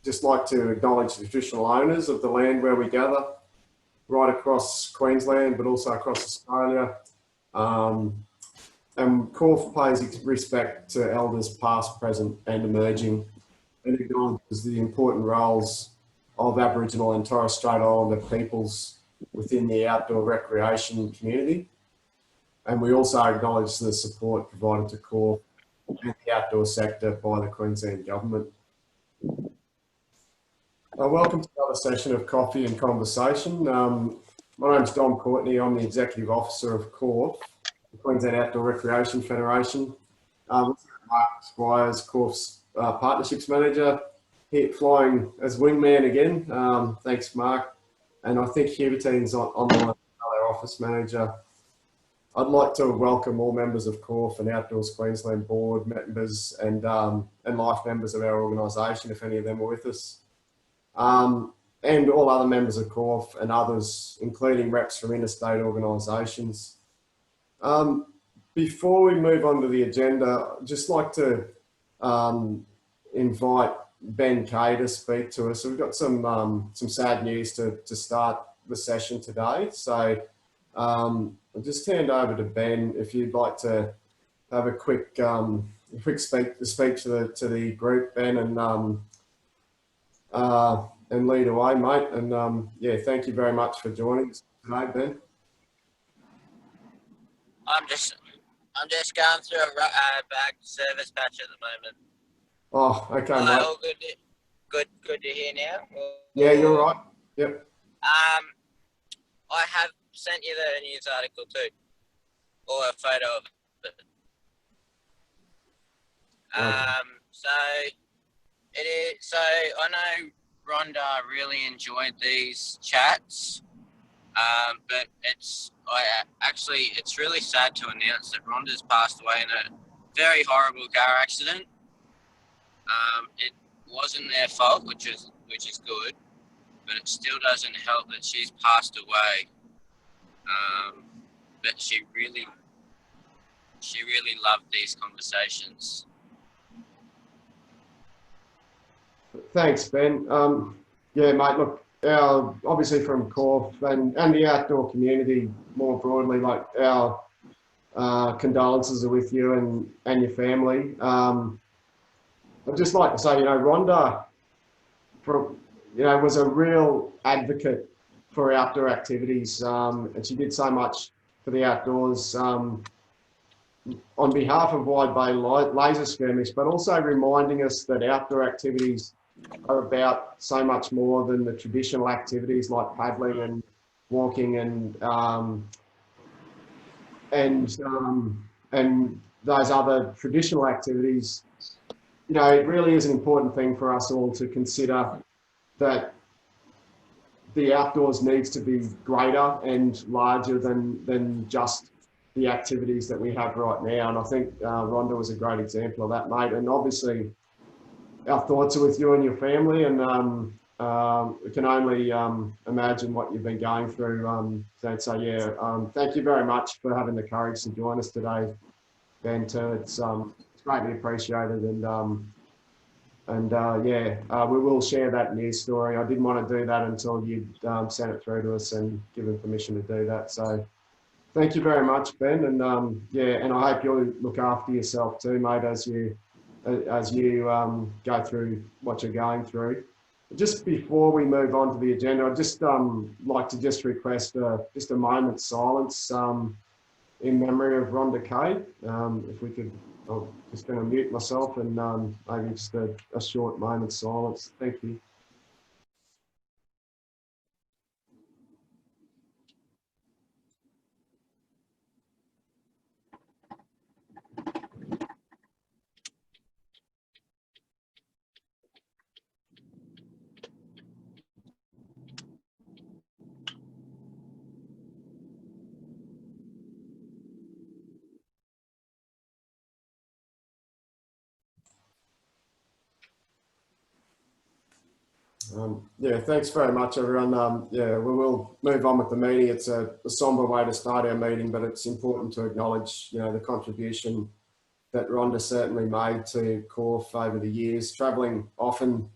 just like to acknowledge the traditional owners of the land where we gather, right across Queensland, but also across Australia. And CORF pays respect to elders past, present and emerging, and acknowledges the important roles of Aboriginal and Torres Strait Islander peoples within the outdoor recreation community. And we also acknowledge the support provided to CORF and the outdoor sector by the Queensland Government. Welcome to another session of Coffee and Conversation. My name's Dom Courtney. I'm the Executive Officer of CORF, the Queensland Outdoor Recreation Federation. Mark Squires, CORF's Partnerships Manager, here flying as wingman again. Thanks, Mark. And I think Hubertine's on the line, our Office Manager. I'd like to welcome all members of CORF and Outdoors Queensland Board members and life members of our organisation, if any of them are with us. And all other members of CORF and others, including reps from interstate organisations. Before we move on to the agenda, I'd just like to invite Ben Kay to speak to us. So we've got some sad news to start the session today. So I'll just hand over to Ben if you'd like to have a quick speak to the group, Ben, and lead away, mate. And yeah, thank you very much for joining us today, Ben. I'm just going through a bag service patch at the moment. Oh, okay, mate. All good to hear now. Yeah, you're right. Yep. I have sent you the news article too, or a photo of it. So it is. So I know Rhonda really enjoyed these chats, but it's really sad to announce that Rhonda's passed away in a very horrible car accident. It wasn't their fault, which is good, but it still doesn't help that she's passed away. But she really loved these conversations. Thanks, Ben. Yeah, mate, look, obviously from CORF and the outdoor community more broadly, like our condolences are with you and your family. I'd just like to say, Rhonda, was a real advocate for outdoor activities, and she did so much for the outdoors on behalf of Wide Bay Laser Skirmish, but also reminding us that outdoor activities are about so much more than the traditional activities like paddling and walking and those other traditional activities. It really is an important thing for us all to consider that the outdoors needs to be greater and larger than just the activities that we have right now. And I think Rhonda was a great example of that, mate. And obviously our thoughts are with you and your family, and we can only imagine what you've been going through. So yeah, thank you very much for having the courage to join us today, Ben, too. It's greatly appreciated, and yeah, we will share that news story. I didn't want to do that until you'd sent it through to us and given permission to do that. So thank you very much, Ben, and yeah, and I hope you'll look after yourself too, mate, as you go through what you're going through. Just before we move on to the agenda, I'd just like to request just a moment's silence in memory of Rhonda Kay. If we could, I'm just going to mute myself and maybe just a short moment's silence. Thank you. Yeah, thanks very much, everyone. Yeah, we will move on with the meeting. It's a somber way to start our meeting, but it's important to acknowledge, the contribution that Rhonda certainly made to CORF over the years, travelling often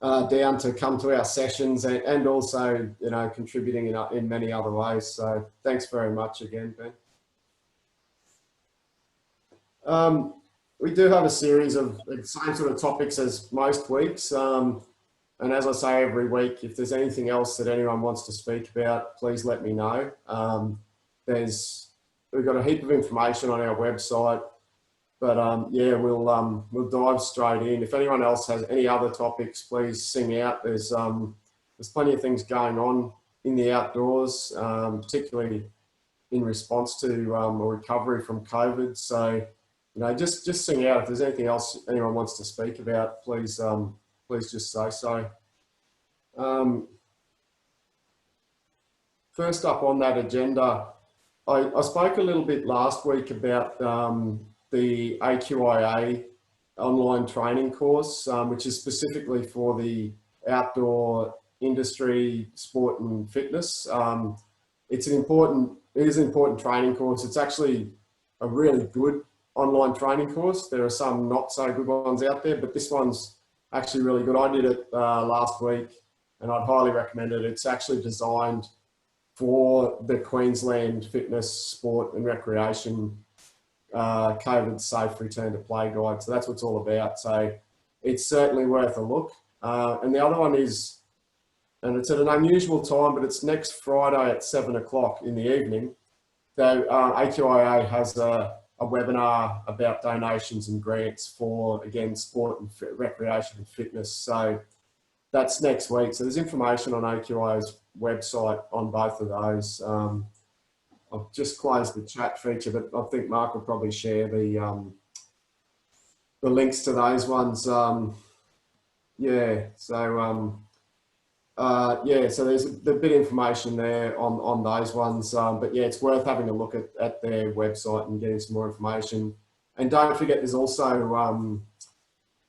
down to come to our sessions and also, contributing in many other ways. So thanks very much again, Ben. We do have a series of the same sort of topics as most weeks. And as I say every week, if there's anything else that anyone wants to speak about, please let me know. We've got a heap of information on our website, but yeah, we'll dive straight in. If anyone else has any other topics, please sing out. There's plenty of things going on in the outdoors, particularly in response to a recovery from COVID. So, just sing out. If there's anything else anyone wants to speak about, please just say so. First up on that agenda, I spoke a little bit last week about the AQIA online training course, which is specifically for the outdoor industry, sport and fitness. It is an important training course. It's actually a really good online training course. There are some not so good ones out there, but this one's actually really good. I did it last week and I'd highly recommend it. It's actually designed for the Queensland fitness, sport and recreation COVID safe return to play guide. So that's what it's all about. So it's certainly worth a look. And the other one is, and it's at an unusual time, but it's next Friday at 7 o'clock in the evening. So AQIA has a webinar about donations and grants for, again, sport and recreation and fitness. So that's next week. So there's information on AQIA's website on both of those. I've just closed the chat feature, but I think Mark will probably share the links to those ones. Yeah, so so there's a bit of information there on those ones. But yeah, it's worth having a look at their website and getting some more information. And don't forget, there's also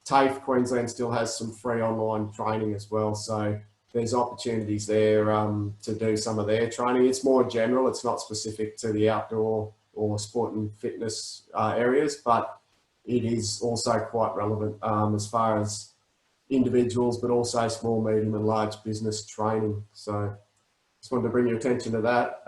TAFE Queensland still has some free online training as well. So there's opportunities there to do some of their training. It's more general. It's not specific to the outdoor or sport and fitness areas, but it is also quite relevant as far as individuals, but also small, medium and large business training. So just wanted to bring your attention to that.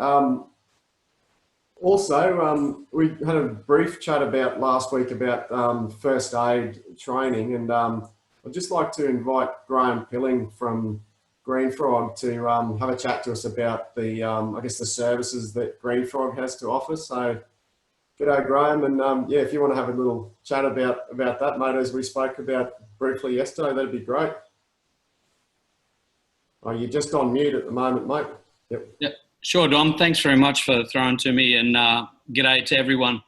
Also, we had a brief chat about last week about first aid training, and I'd just like to invite Graham Pilling from Green Frog to have a chat to us about the, I guess, the services that Green Frog has to offer. So, g'day, Graham, and yeah, if you want to have a little chat about that, mate, as we spoke about briefly yesterday, that'd be great. Oh, you're just on mute at the moment, mate. Yep. Sure, Dom. Thanks very much for throwing to me, and g'day to everyone.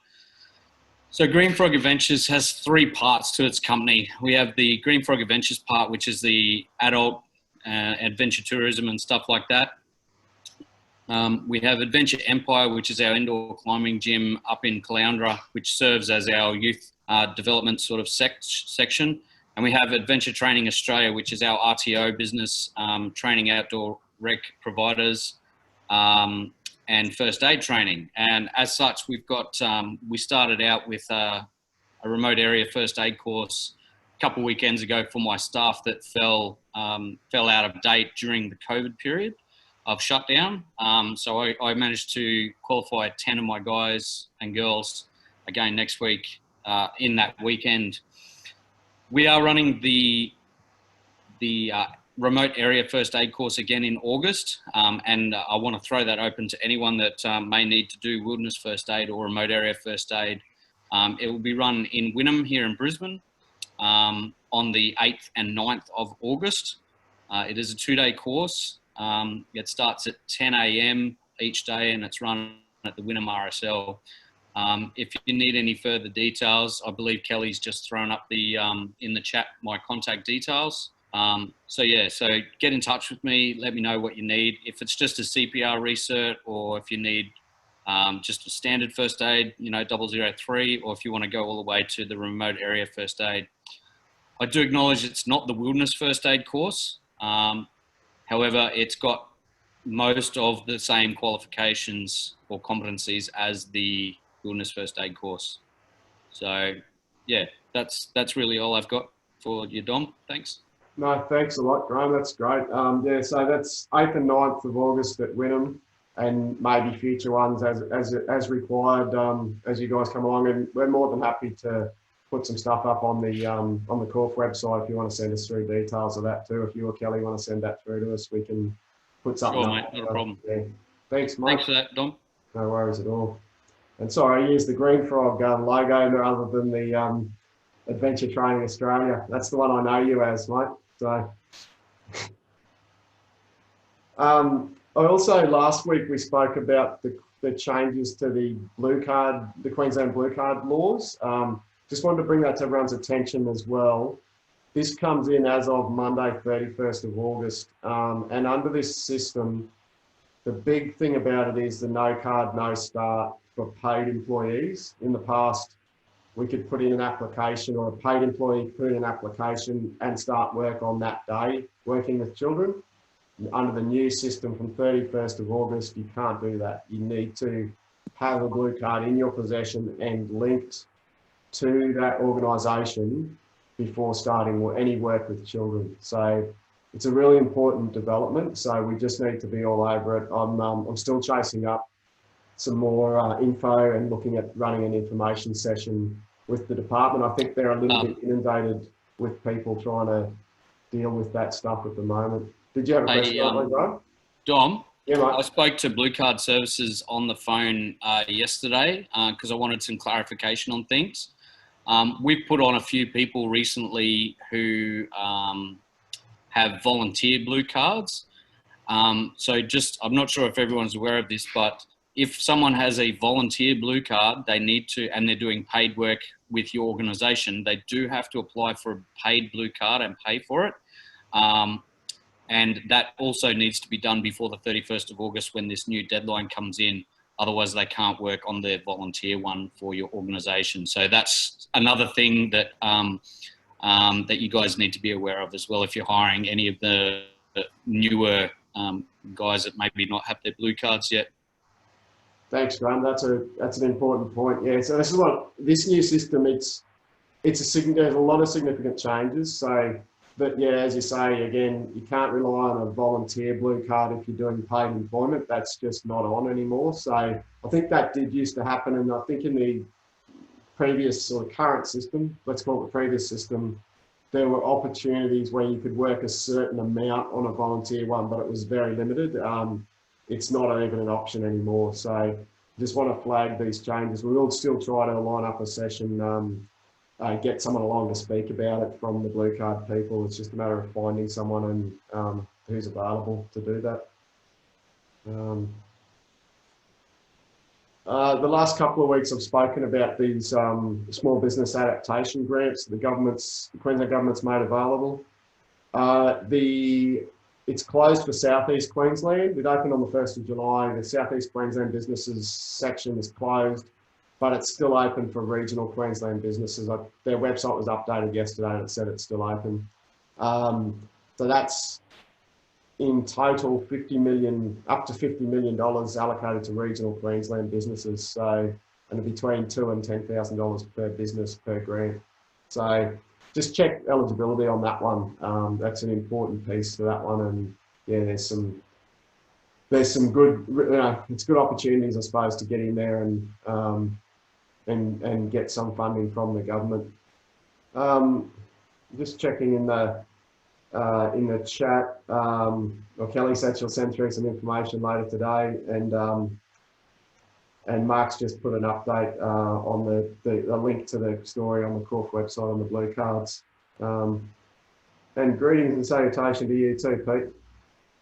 So Green Frog Adventures has three parts to its company. We have the Green Frog Adventures part, which is the adult adventure tourism and stuff like that. We have Adventure Empire, which is our indoor climbing gym up in Caloundra, which serves as our youth development sort of section. And we have Adventure Training Australia, which is our RTO business, training outdoor rec providers and first aid training. And as such, we've got, we started out with a remote area first aid course a couple of weekends ago for my staff that fell out of date during the COVID period of shutdown. So I managed to qualify 10 of my guys and girls again next week in that weekend. We are running the remote area first aid course again in August, and I want to throw that open to anyone that may need to do wilderness first aid or remote area first aid. It will be run in Wynnum here in Brisbane on the 8th and 9th of August. It is a 2-day course. It starts at 10 a.m. each day and it's run at the Wynnum RSL. If you need any further details, I believe Kelly's just thrown up the in the chat my contact details. So yeah, so get in touch with me, let me know what you need. If it's just a CPR recert, or if you need just a standard first aid, 003, or if you want to go all the way to the remote area first aid. I do acknowledge it's not the wilderness first aid course. However, it's got most of the same qualifications or competencies as the wilderness first aid course. So yeah, that's really all I've got for you, Dom. Thanks. No, thanks a lot, Graham. That's great. Yeah, so that's 8th and 9th of August at Wynnum, and maybe future ones as required as you guys come along. And we're more than happy to put some stuff up on the Corf website if you want to send us through details of that too. If you or Kelly want to send that through to us, we can put something Sure, up. mate, not a problem. Yeah. Thanks, mate. Thanks for that, Dom. No worries at all. And sorry, I used the Green Frog logo rather than the Adventure Training Australia. That's the one I know you as, mate. So, I also, last week we spoke about the changes to the blue card, the Queensland blue card laws. Just wanted to bring that to everyone's attention as well. This comes in as of Monday, 31st of August. And under this system, the big thing about it is the no card, no start for paid employees. In the past, we could put in an application, or a paid employee could put in an application and start work on that day, working with children. Under the new system from 31st of August, you can't do that. You need to have a blue card in your possession and linked to that organisation before starting any work with children. So it's a really important development. So we just need to be all over it. I'm still chasing up some more info and looking at running an information session with the department. I think they're a little bit inundated with people trying to deal with that stuff at the moment. Did you have a question, Graham? Dom, Yeah, mate. I spoke to Blue Card Services on the phone yesterday because I wanted some clarification on things. We've put on a few people recently who have volunteer blue cards. So just, I'm not sure if everyone's aware of this, but if someone has a volunteer blue card, they need to, and they're doing paid work with your organisation, they do have to apply for a paid blue card and pay for it. And that also needs to be done before the 31st of August when this new deadline comes in. Otherwise, they can't work on their volunteer one for your organisation. So that's another thing that that you guys need to be aware of as well if you're hiring any of the newer guys that maybe not have their blue cards yet. Thanks, Graham. That's an important point. Yeah. So this is what this new system. There's a lot of significant changes. So, but yeah, as you say, again, you can't rely on a volunteer blue card if you're doing paid employment. That's just not on anymore. So I think that did used to happen, and I think in the previous or current system, let's call it the previous system, there were opportunities where you could work a certain amount on a volunteer one, but it was very limited. It's not even an option anymore. So just want to flag these changes. We will still try to line up a session, get someone along to speak about it from the blue card people. It's just a matter of finding someone and who's available to do that. The last couple of weeks I've spoken about these small business adaptation grants the Queensland government's made available. It's closed for Southeast Queensland. It opened on the 1st of July. The Southeast Queensland businesses section is closed, but it's still open for regional Queensland businesses. Their website was updated yesterday and it said it's still open. So that's in total up to $50 million allocated to regional Queensland businesses. So, and between $2,000 and $10,000 per business per grant. So just check eligibility on that one. That's an important piece for that one. And yeah, there's some good, it's good opportunities, I suppose, to get in there and get some funding from the government. Just checking in the chat. Kelly said she'll send through some information later today, and Mark's just put an update on the link to the story on the Corf website on the blue cards. And greetings and salutation to you too, Pete.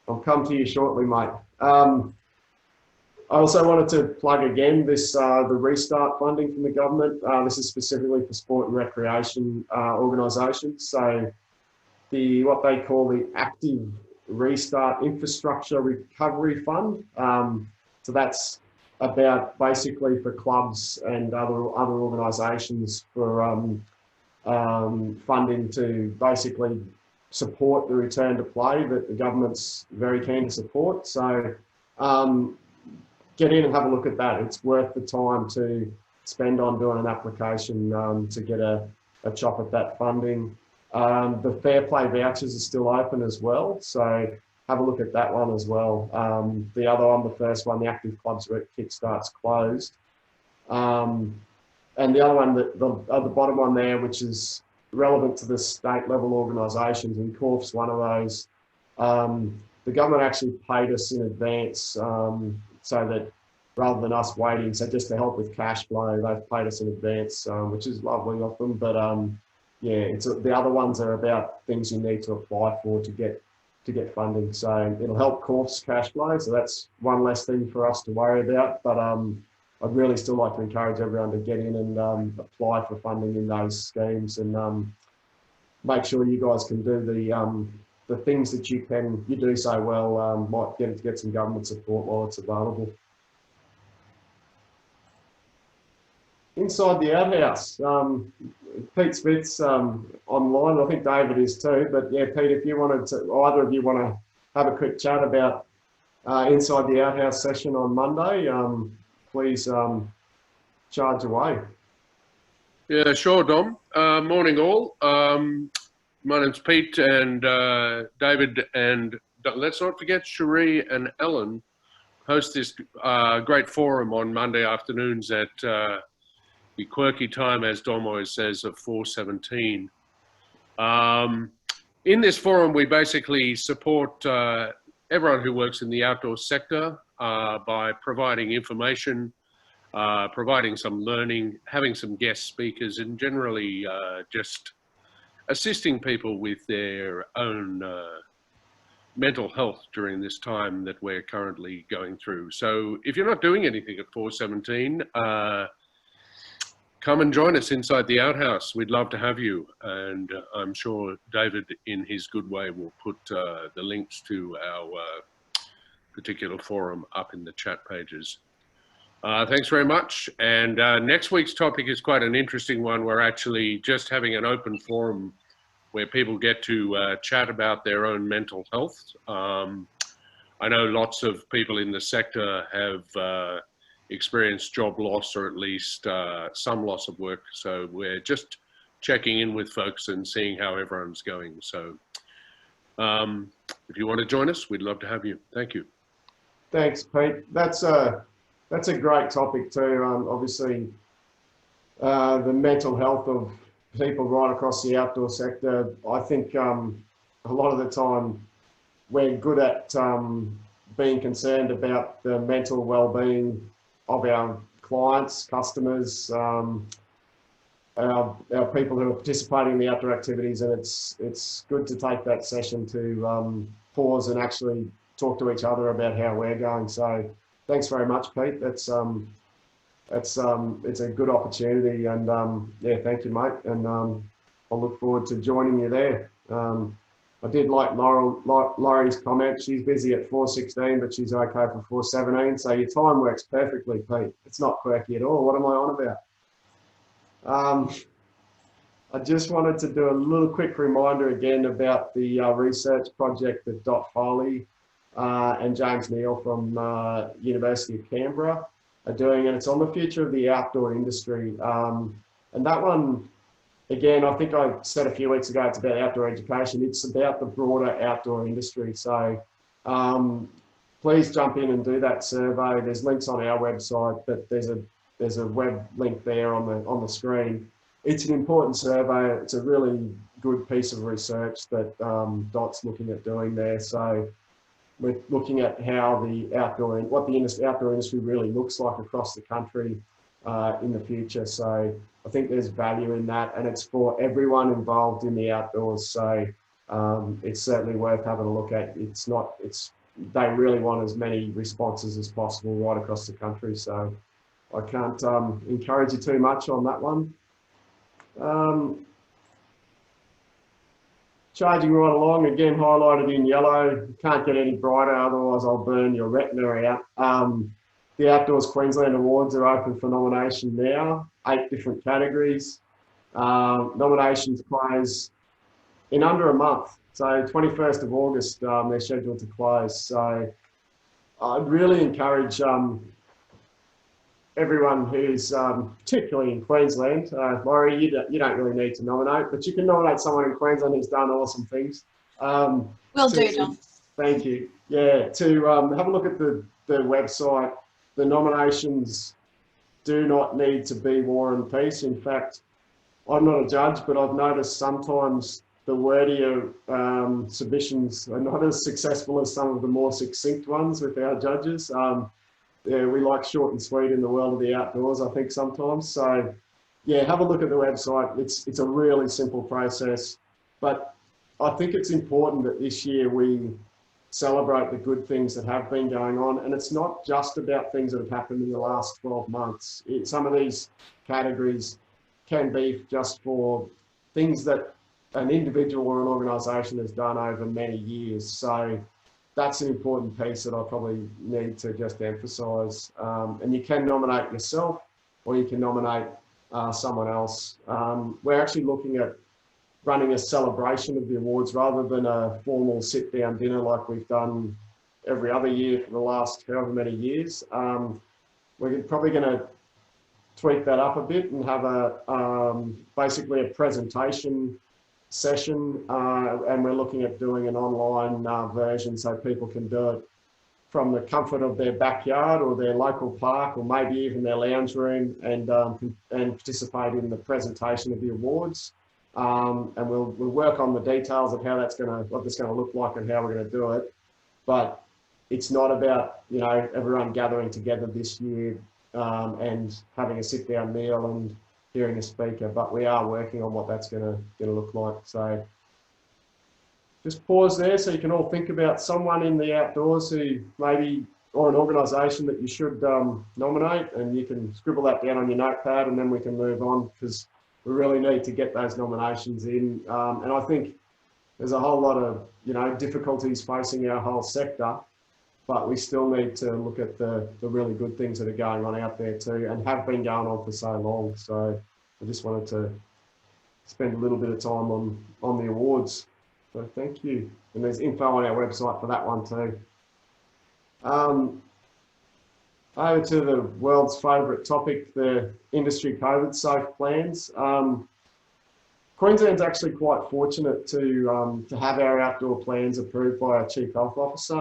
I'll come to you shortly, mate. I also wanted to plug again the restart funding from the government. This is specifically for sport and recreation organisations. So what they call the Active Restart Infrastructure Recovery Fund. So that's about basically for clubs and other organisations for funding to basically support the return to play that the government's very keen to support. So get in and have a look at that. It's worth the time to spend on doing an application to get a chop at that funding. The Fair Play vouchers are still open as well, so have a look at that one as well. The other one, the first one, the Active Clubs Kickstart's closed. And the other one, the bottom one there, which is relevant to the state level organisations, and Corf's one of those. The government actually paid us in advance, so that rather than us waiting, so just to help with cash flow, they've paid us in advance, which is lovely of them. But yeah, the other ones are about things you need to apply for to get funding. So it'll help Corf's cash flow. So that's one less thing for us to worry about. But I'd really still like to encourage everyone to get in and apply for funding in those schemes, and make sure you guys can do the things that you do so well. Might get some government support while it's available. Inside the outhouse, Pete Smith's online. I think David is too. But yeah, Pete, if you wanted to, either of you want to have a quick chat about Inside the Outhouse session on Monday, please charge away. Yeah, sure, Dom. Morning all. My name's Pete, and David, and let's not forget Cherie and Ellen host this great forum on Monday afternoons at the quirky time, as Dom always says, of 4:17. In this forum, we basically support everyone who works in the outdoor sector by providing information, providing some learning, having some guest speakers, and generally just assisting people with their own mental health during this time that we're currently going through. So if you're not doing anything at 4:17, come and join us inside the outhouse. We'd love to have you. And I'm sure David, in his good way, will put the links to our particular forum up in the chat pages. Thanks very much. And next week's topic is quite an interesting one. We're actually just having an open forum where people get to chat about their own mental health. I know lots of people in the sector have experienced job loss, or at least some loss of work. So we're just checking in with folks and seeing how everyone's going. So if you want to join us, we'd love to have you. Thank you. Thanks, Pete. That's a great topic too. Obviously, the mental health of people right across the outdoor sector. I think a lot of the time we're good at being concerned about the mental well-being of our clients, customers, our people who are participating in the outdoor activities, and it's good to take that session to pause and actually talk to each other about how we're going. So thanks very much, Pete. It's a good opportunity, and yeah, thank you, mate. And I'll look forward to joining you there. I did like Laurie's comment. She's busy at 4:16, but she's okay for 4:17. So your time works perfectly, Pete. It's not quirky at all. What am I on about? I just wanted to do a little quick reminder again about the research project that Dot Foley and James Neal from University of Canberra are doing, and it's on the future of the outdoor industry. And that one, again, I think I said a few weeks ago, it's about outdoor education. It's about the broader outdoor industry. So please jump in and do that survey. There's links on our website, but there's a web link there on the screen. It's an important survey. It's a really good piece of research that Dot's looking at doing there. So we're looking at how what the outdoor industry really looks like across the country in the future. So I think there's value in that, and it's for everyone involved in the outdoors. So it's certainly worth having a look at. They really want as many responses as possible right across the country. So I can't encourage you too much on that one. Charging right along, again highlighted in yellow. Can't get any brighter, otherwise I'll burn your retina out. The Outdoors Queensland Awards are open for nomination now, 8 different categories. Nominations close in under a month. So 21st of August, they're scheduled to close. So I'd really encourage everyone who's particularly in Queensland, Laurie, you don't really need to nominate, but you can nominate someone in Queensland who's done awesome things. Will do, Dom. Thank you. Yeah, to have a look at the website. The nominations do not need to be War and Peace. In fact, I'm not a judge, but I've noticed sometimes the wordier submissions are not as successful as some of the more succinct ones with our judges. Yeah, we like short and sweet in the world of the outdoors, I think sometimes. So yeah, have a look at the website. It's a really simple process, but I think it's important that this year we celebrate the good things that have been going on. And it's not just about things that have happened in the last 12 months. Some of these categories can be just for things that an individual or an organisation has done over many years. So that's an important piece that I probably need to just emphasise. And you can nominate yourself or you can nominate someone else. We're actually looking at running a celebration of the awards rather than a formal sit-down dinner like we've done every other year for the last however many years. We're probably going to tweak that up a bit and have basically a presentation session, and we're looking at doing an online version so people can do it from the comfort of their backyard or their local park or maybe even their lounge room and participate in the presentation of the awards. And we'll work on the details of how what that's going to look like and how we're going to do it. But it's not about, you know, everyone gathering together this year and having a sit-down meal and hearing a speaker, but we are working on what that's going to look like. So just pause there so you can all think about someone in the outdoors who maybe, or an organisation that you should nominate, and you can scribble that down on your notepad and then we can move on because we really need to get those nominations in. And I think there's a whole lot of, you know, difficulties facing our whole sector, but we still need to look at the really good things that are going on out there too and have been going on for so long. So I just wanted to spend a little bit of time on the awards. So thank you. And there's info on our website for that one too. Over to the world's favourite topic, the industry COVID safe plans. Queensland's actually quite fortunate to have our outdoor plans approved by our Chief Health Officer.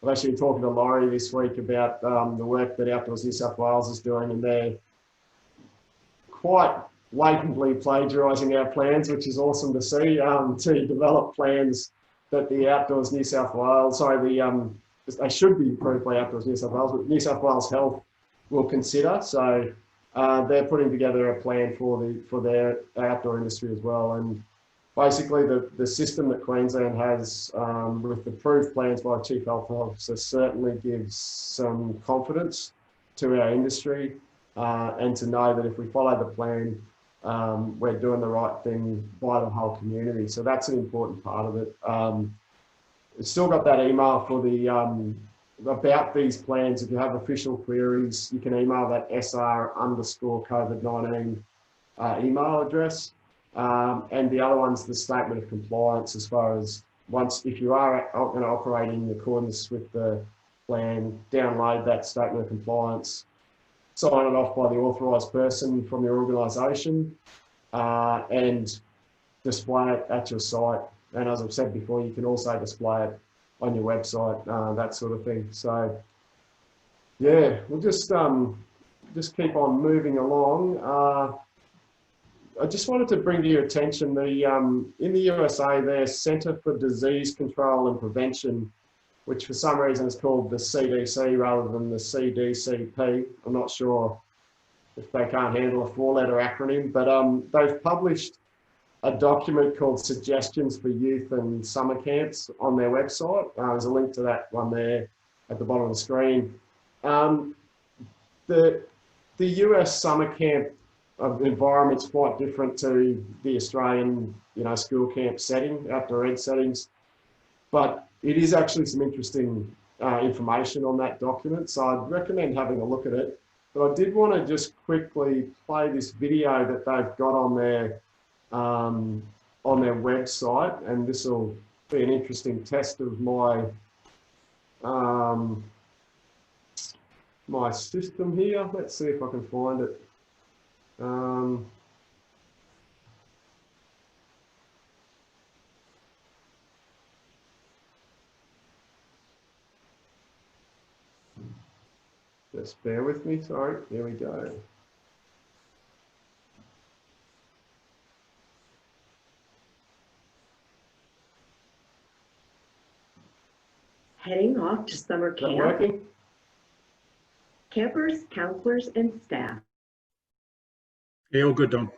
I've actually been talking to Laurie this week about the work that Outdoors New South Wales is doing, and they're quite blatantly plagiarising our plans, which is awesome to see, to develop plans that the Outdoors New South Wales, they should be approved by Outdoors New South Wales, but New South Wales Health will consider. So they're putting together a plan for their outdoor industry as well. And basically the system that Queensland has with the approved plans by Chief Health Officer certainly gives some confidence to our industry and to know that if we follow the plan, we're doing the right thing by the whole community. So that's an important part of it. It's still got that email for the about these plans. If you have official queries, you can email that SR_COVID-19 email address. And the other one's the statement of compliance, as far as if you are going to operate in accordance with the plan, download that statement of compliance, sign it off by the authorised person from your organisation, and display it at your site. And as I've said before, you can also display it on your website, that sort of thing. So yeah, we'll just keep on moving along. I just wanted to bring to your attention in the USA, their Centre for Disease Control and Prevention, which for some reason is called the CDC rather than the CDCP. I'm not sure if they can't handle a 4-letter acronym, but they've published a document called Suggestions for Youth and Summer Camps on their website. There's a link to that one there at the bottom of the screen. The US summer camp environment's quite different to the Australian, school camp setting, outdoor ed settings, but it is actually some interesting information on that document. So I'd recommend having a look at it. But I did want to just quickly play this video that they've got on their website, and this will be an interesting test of my my system here. Let's see if I can find it. Just bear with me, sorry. Here we go. Heading off to summer Is that camp, working? campers, counselors, and staff. Yeah, all good, Don.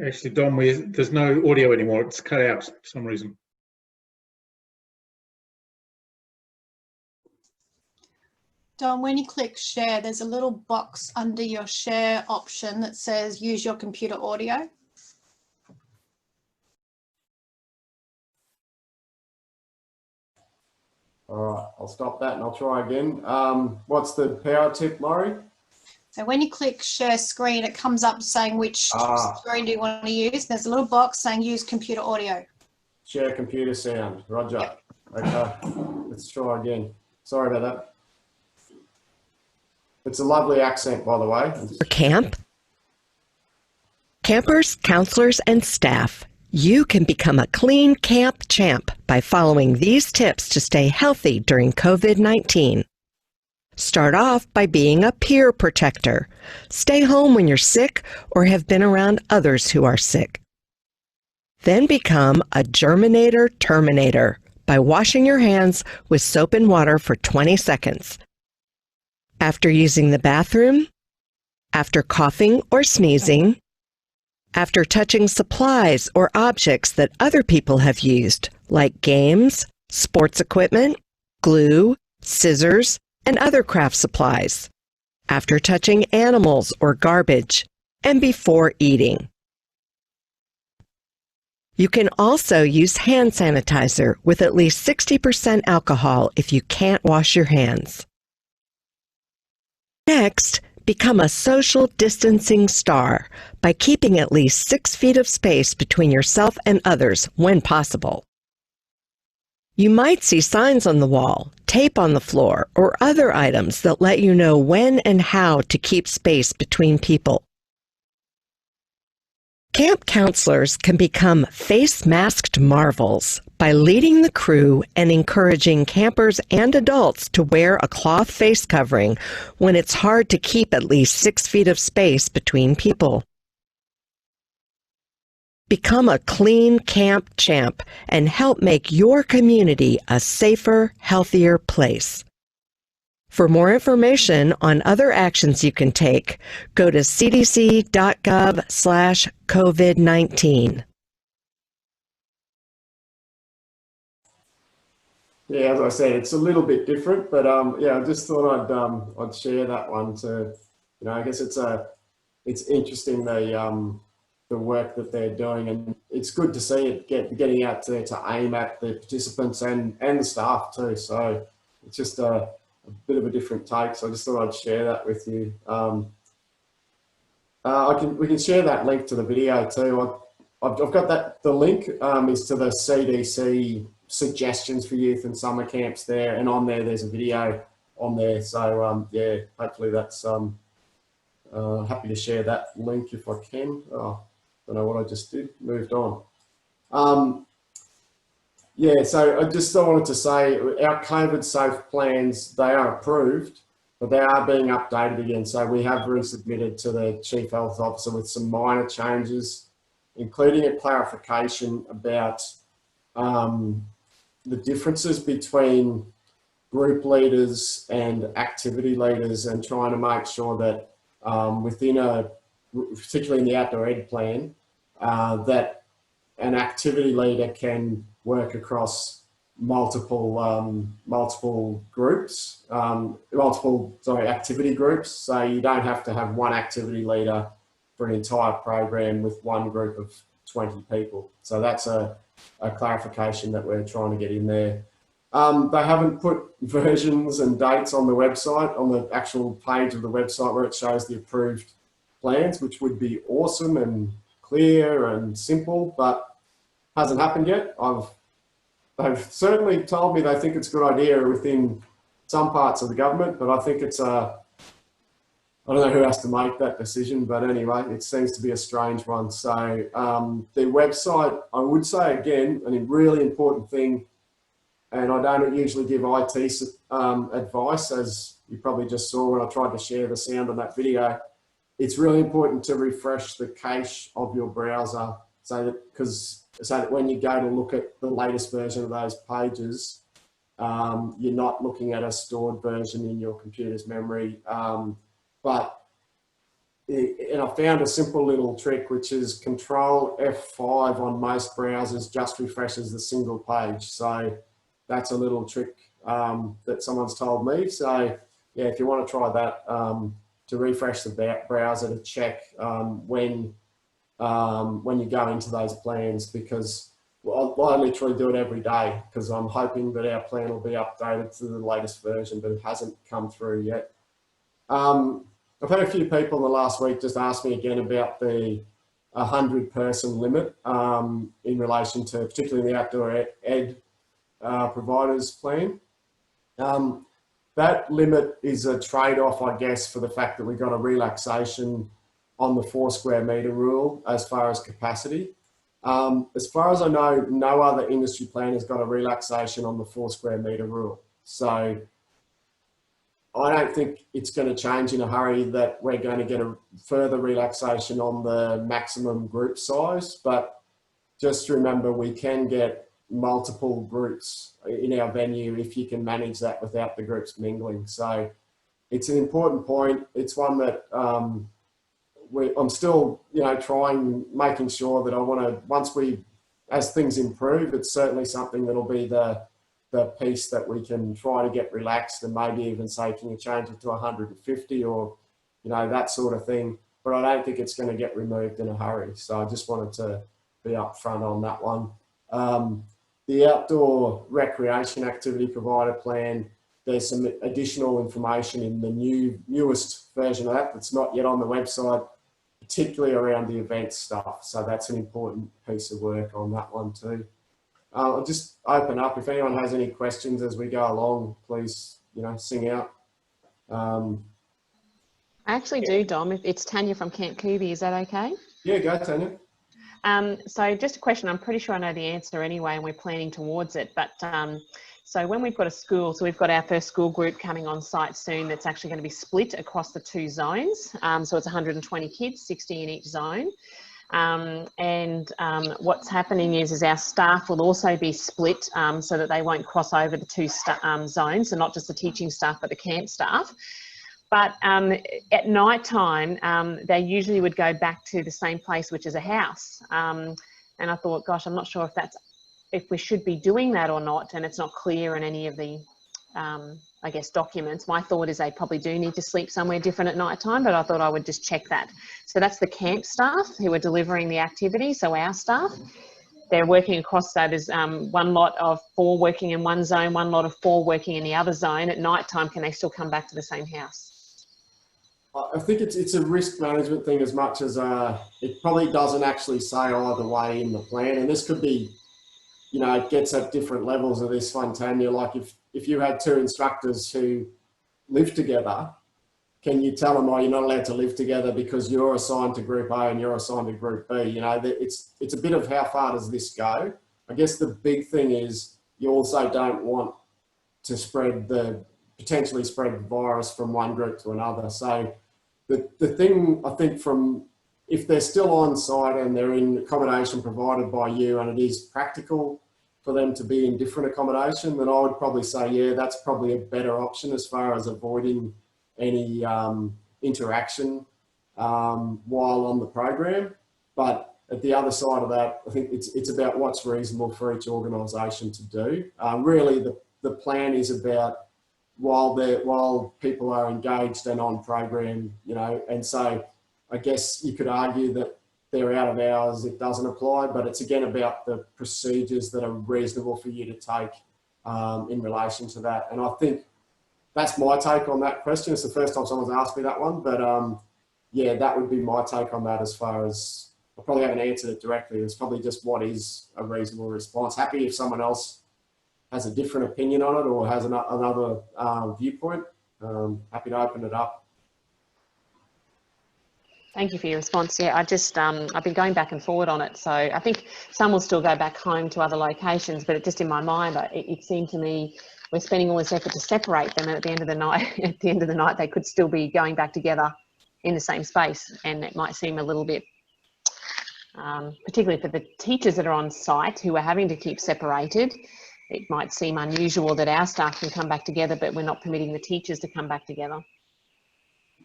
Actually, Don, there's no audio anymore. It's cut out for some reason. Don, when you click share, there's a little box under your share option that says use your computer audio. All right, I'll stop that and I'll try again. What's the power tip, Laurie? So when you click share screen, it comes up saying which screen do you want to use. There's a little box saying use computer audio. Share computer sound, Roger. Yep. Okay, let's try again. Sorry about that. It's a lovely accent, by the way. For camp, campers, counselors, and staff, you can become a clean camp champ by following these tips to stay healthy during COVID-19. Start off by being a peer protector. Stay home when you're sick or have been around others who are sick. Then become a germinator terminator by washing your hands with soap and water for 20 seconds. After using the bathroom, after coughing or sneezing, after touching supplies or objects that other people have used, like games, sports equipment, glue, scissors, and other craft supplies, after touching animals or garbage, and before eating. You can also use hand sanitizer with at least 60% alcohol if you can't wash your hands. Next, become a social distancing star by keeping at least 6 feet of space between yourself and others when possible. You might see signs on the wall, tape on the floor, or other items that let you know when and how to keep space between people. Camp counselors can become face-masked marvels by leading the crew and encouraging campers and adults to wear a cloth face covering when it's hard to keep at least 6 feet of space between people. Become a clean camp champ and help make your community a safer, healthier place. For more information on other actions you can take, go to cdc.gov/COVID-19. Yeah, as I said, it's a little bit different, but yeah, I just thought I'd share that one to, I guess it's interesting the work that they're doing, and it's good to see it getting out there to aim at the participants and the staff too. So it's just a bit of a different take. So I just thought I'd share that with you. We can share that link to the video too. I've got that. The link is to the CDC suggestions for youth and summer camps there, and on there there's a video on there. So yeah, hopefully that's happy to share that link if I can. Oh, don't know what I just did. Moved on. Yeah, so I just wanted to say our COVID safe plans, they are approved, but they are being updated again. So we have resubmitted to the Chief Health Officer with some minor changes, including a clarification about the differences between group leaders and activity leaders, and trying to make sure that within particularly in the outdoor ed plan, that an activity leader can work across multiple groups, activity groups. So you don't have to have one activity leader for an entire program with one group of 20 people. So that's a clarification that we're trying to get in there. They haven't put versions and dates on the website, on the actual page of the website where it shows the approved plans, which would be awesome and clear and simple, but hasn't happened yet. They've certainly told me they think it's a good idea within some parts of the government, but I think it's I don't know who has to make that decision, but anyway, it seems to be a strange one. So the website, I would say again, a really important thing, and I don't usually give IT advice, as you probably just saw when I tried to share the sound on that video. It's really important to refresh the cache of your browser so that when you go to look at the latest version of those pages, you're not looking at a stored version in your computer's memory. And I found a simple little trick, which is Control F5 on most browsers just refreshes the single page. So that's a little trick that someone's told me. So yeah, if you want to try that, to refresh the browser to check when you go into those plans, because I literally do it every day because I'm hoping that our plan will be updated to the latest version, but it hasn't come through yet. I've had a few people in the last week just ask me again about the 100-person limit in relation to particularly the outdoor ed providers plan. That limit is a trade-off, I guess, for the fact that we got a relaxation on the 4 square metre rule as far as capacity. As far as I know, no other industry plan has got a relaxation on the 4 square metre rule. So I don't think it's going to change in a hurry that we're going to get a further relaxation on the maximum group size, but just remember we can get multiple groups in our venue if you can manage that without the groups mingling. So it's an important point. It's one that I'm still, making sure that I want to, as things improve, it's certainly something that'll be the piece that we can try to get relaxed, and maybe even say, can you change it to 150 or, that sort of thing. But I don't think it's going to get removed in a hurry. So I just wanted to be upfront on that one. The outdoor recreation activity provider plan, there's some additional information in the newest version of that that's not yet on the website, particularly around the events stuff. So that's an important piece of work on that one too. I'll just open up. If anyone has any questions as we go along, please, sing out. I actually do, Dom. It's Tanya from Camp Kubi. Is that okay? Yeah, go, Tanya. So just a question. I'm pretty sure I know the answer anyway, and we're planning towards it. But so when we've got a school, so we've got our first school group coming on site soon that's actually going to be split across the 2 zones. So it's 120 kids, 60 in each zone. What's happening is our staff will also be split so that they won't cross over the 2 zones, so not just the teaching staff but the camp staff. But at night time, they usually would go back to the same place, which is a house. And I thought, gosh, I'm not sure if we should be doing that or not, and it's not clear in any of the I guess, documents. My thought is they probably do need to sleep somewhere different at night time, but I thought I would just check that. So that's the camp staff who are delivering the activity. So our staff, they're working across that as one lot of 4 working in one zone, one lot of 4 working in the other zone. At night time, can they still come back to the same house? I think it's a risk management thing as much as it probably doesn't actually say either way in the plan. And this could be, it gets at different levels of this one, Tanya. Like if you had 2 instructors who live together, can you tell them, oh, you're not allowed to live together because you're assigned to group A and you're assigned to group B? It's a bit of how far does this go? I guess the big thing is you also don't want to potentially spread the virus from one group to another. So the thing, I think, if they're still on site and they're in accommodation provided by you and it is practical for them to be in different accommodation, then I would probably say, yeah, that's probably a better option as far as avoiding any interaction while on the program. But at the other side of that, I think it's about what's reasonable for each organisation to do. Really, the plan is about while people are engaged and on program, and so I guess you could argue that they're out of hours, it doesn't apply, but it's again about the procedures that are reasonable for you to take in relation to that. And I think that's my take on that question. It's the first time someone's asked me that one, but yeah, that would be my take on that. As far as, I probably haven't answered it directly. It's probably just what is a reasonable response. Happy if someone else has a different opinion on it or has another viewpoint. Happy to open it up. Thank you for your response. Yeah, I've been going back and forward on it. So I think some will still go back home to other locations, but just in my mind, it seemed to me we're spending all this effort to separate them, and at the end of the night, they could still be going back together in the same space, and it might seem a little bit, particularly for the teachers that are on site who are having to keep separated, it might seem unusual that our staff can come back together, but we're not permitting the teachers to come back together.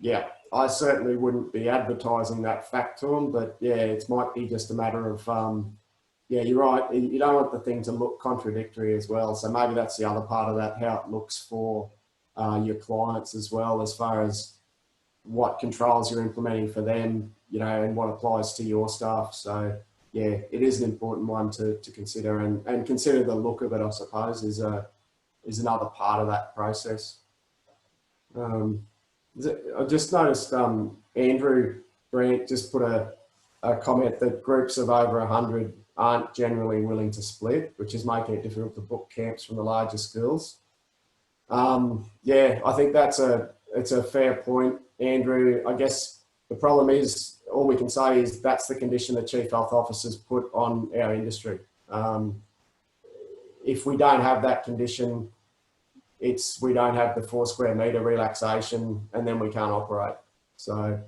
Yeah, I certainly wouldn't be advertising that fact to them, but yeah, it might be just a matter of, yeah, you're right. You don't want the thing to look contradictory as well. So maybe that's the other part of that, how it looks for your clients as well, as far as what controls you're implementing for them, you know, and what applies to your staff. So yeah, it is an important one to consider, and consider the look of it, I suppose, is another part of that process. I just noticed Andrew Brandt just put a comment that groups of over 100 aren't generally willing to split, which is making it difficult to book camps from the larger schools. Yeah, I think it's a fair point, Andrew. I guess the problem is, all we can say is that's the condition that Chief Health Officers put on our industry. If we don't have that condition, we don't have the 4 square metre relaxation, and then we can't operate. So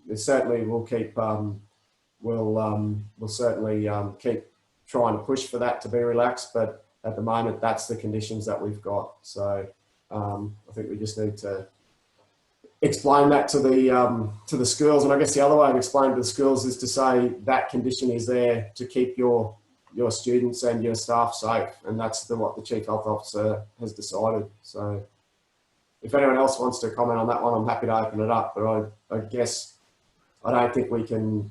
it certainly will keep, we'll certainly keep trying to push for that to be relaxed, but at the moment that's the conditions that we've got. So I think we just need to explain that to the schools, and I guess the other way of explaining to the schools is to say that condition is there to keep your students and your staff safe, and that's what the Chief Health Officer has decided. So if anyone else wants to comment on that one, I'm happy to open it up, but I guess I don't think we can